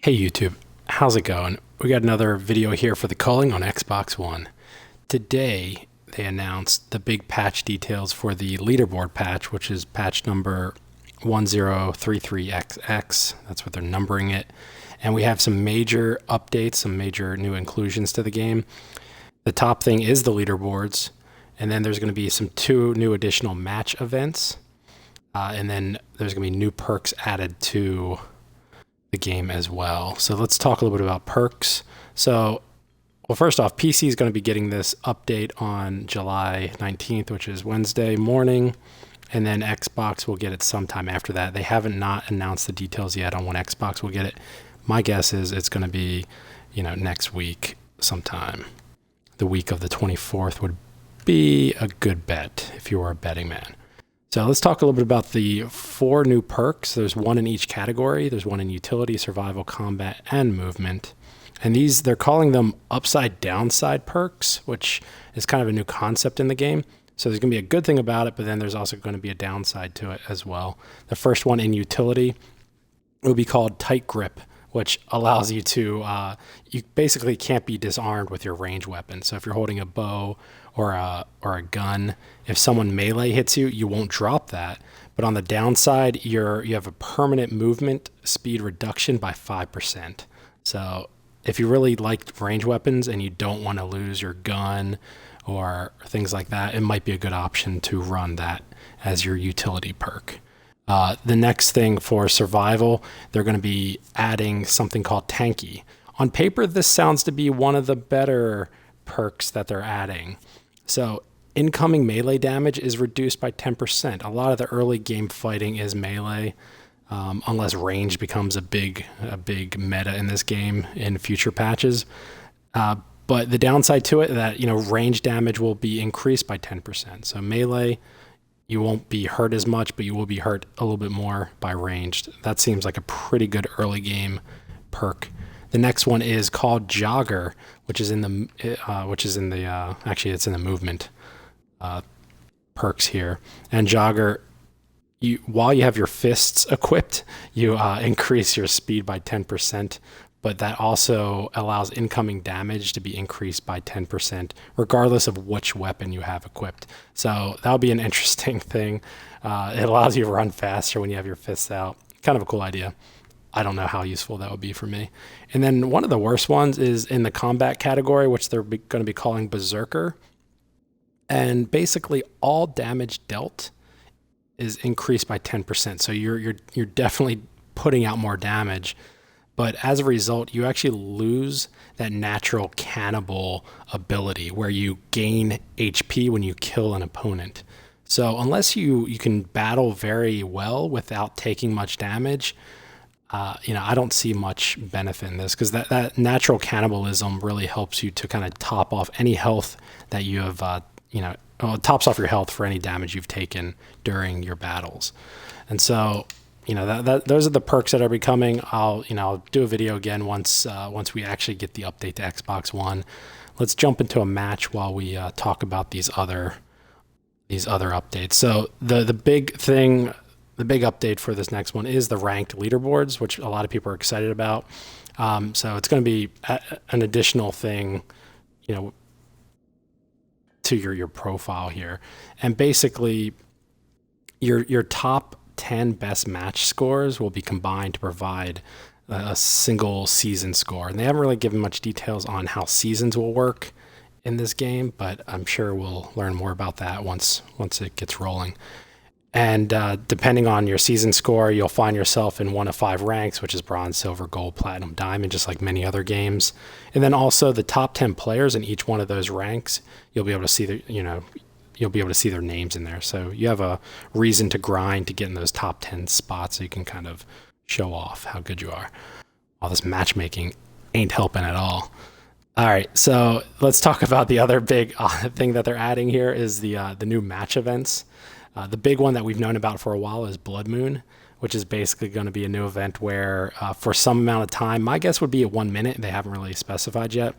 Hey YouTube, how's it going? We got another video here for the Culling on Xbox One. Today, they announced the big patch details for the Leaderboard patch, which is patch number 1033XX. That's what they're numbering it. And we have some major updates, some major new inclusions to the game. The top thing is the leaderboards, and then there's going to be two new additional match events, and then there's going to be new perks added to the game as well. So let's talk a little bit about perks. So, well, first off, PC is going to be getting this update on July 19th, which is Wednesday morning, and then Xbox will get it sometime after that. They haven't not announced the details yet on when Xbox will get it. My guess is it's going to be, next week sometime. The week of the 24th would be a good bet if you were a betting man. So let's talk a little bit about the 4 new perks. There's one in each category. There's one in utility, survival, combat, and movement. And they're calling them upside downside perks, which is kind of a new concept in the game. So there's going to be a good thing about it, but then there's also going to be a downside to it as well. The first one in utility will be called tight grip, which allows you to, you basically can't be disarmed with your range weapon. So if you're holding a bow or a gun, if someone melee hits you, you won't drop that. But on the downside, you have a permanent movement speed reduction by 5%. So if you really like range weapons and you don't want to lose your gun or things like that, it might be a good option to run that as your utility perk. The next thing for survival, they're going to be adding something called Tanki. On paper, this sounds to be one of the better perks that they're adding. So incoming melee damage is reduced by 10%. A lot of the early game fighting is melee, unless range becomes a big meta in this game in future patches. But the downside to it, that range damage will be increased by 10%. So melee, you won't be hurt as much, but you will be hurt a little bit more by ranged. That seems like a pretty good early game perk. The next one is called Jogger, which is in the actually it's in the movement perks here. And Jogger, while you have your fists equipped, you increase your speed by 10%. But that also allows incoming damage to be increased by 10%, regardless of which weapon you have equipped. So that'll be an interesting thing. It allows you to run faster when you have your fists out. Kind of a cool idea. I don't know how useful that would be for me. And then one of the worst ones is in the combat category, which they're going to be calling Berserker. And basically all damage dealt is increased by 10%. So you're definitely putting out more damage. But as a result, you actually lose that natural cannibal ability where you gain HP when you kill an opponent. So unless you can battle very well without taking much damage, I don't see much benefit in this, because that natural cannibalism really helps you to kind of top off any health that you have, it tops off your health for any damage you've taken during your battles. And so those are the perks that are becoming. I'll do a video again once we actually get the update to Xbox One. Let's jump into a match while we talk about these other updates. So the big update for this next one is the ranked leaderboards, which a lot of people are excited about. So it's going to be an additional thing, to your profile here, and basically your top 10 best match scores will be combined to provide a single season score. And they haven't really given much details on how seasons will work in this game, but I'm sure we'll learn more about that once it gets rolling. And depending on your season score, you'll find yourself in one of 5 ranks, which is bronze, silver, gold, platinum, diamond, just like many other games. And then also the top 10 players in each one of those ranks, you'll be able to see you'll be able to see their names in there. So you have a reason to grind to get in those top 10 spots, so you can kind of show off how good you are. All this matchmaking ain't helping at all. All right, so let's talk about the other big thing that they're adding here is the new match events. The big one that we've known about for a while is Blood Moon, which is basically going to be a new event where for some amount of time, my guess would be at 1 minute. They haven't really specified yet.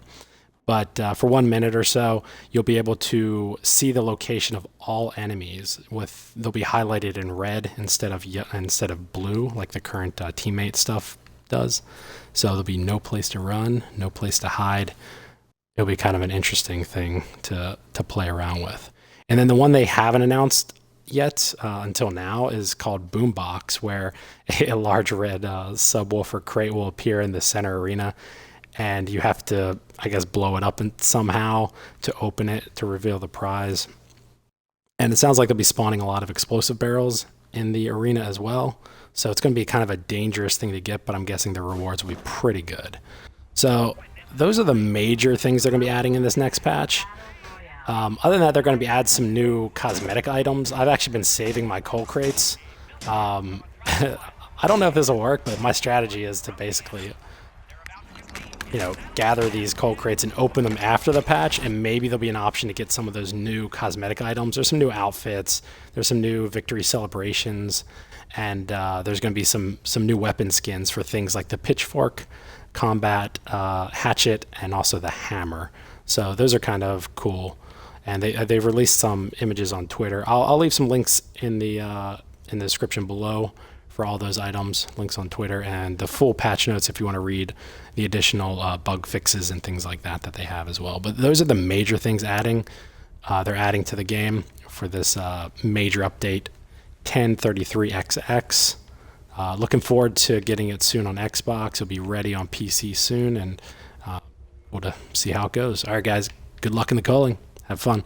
But for 1 minute or so, you'll be able to see the location of all enemies. They'll be highlighted in red instead of blue, like the current teammate stuff does. So there'll be no place to run, no place to hide. It'll be kind of an interesting thing to play around with. And then the one they haven't announced yet until now is called Boombox, where a large red subwoofer crate will appear in the center arena, and you have to, I guess, blow it up somehow to open it to reveal the prize. And it sounds like they'll be spawning a lot of explosive barrels in the arena as well. So it's going to be kind of a dangerous thing to get, but I'm guessing the rewards will be pretty good. So those are the major things they're going to be adding in this next patch. Other than that, they're going to be add some new cosmetic items. I've actually been saving my coal crates. I don't know if this will work, but my strategy is to basically, gather these coal crates and open them after the patch, and maybe there'll be an option to get some of those new cosmetic items. There's some new outfits. There's some new victory celebrations, and there's going to be some new weapon skins for things like the pitchfork, combat, hatchet, and also the hammer. So those are kind of cool. And they've released some images on Twitter. I'll leave some links in the description below for all those items, links on Twitter, and the full patch notes if you want to read the additional bug fixes and things like that they have as well. But those are the major things they're adding to the game for this major update 1033XX. Looking forward to getting it soon on Xbox. It'll be ready on PC soon, and we'll see how it goes. All right, guys, good luck in the culling. Have fun.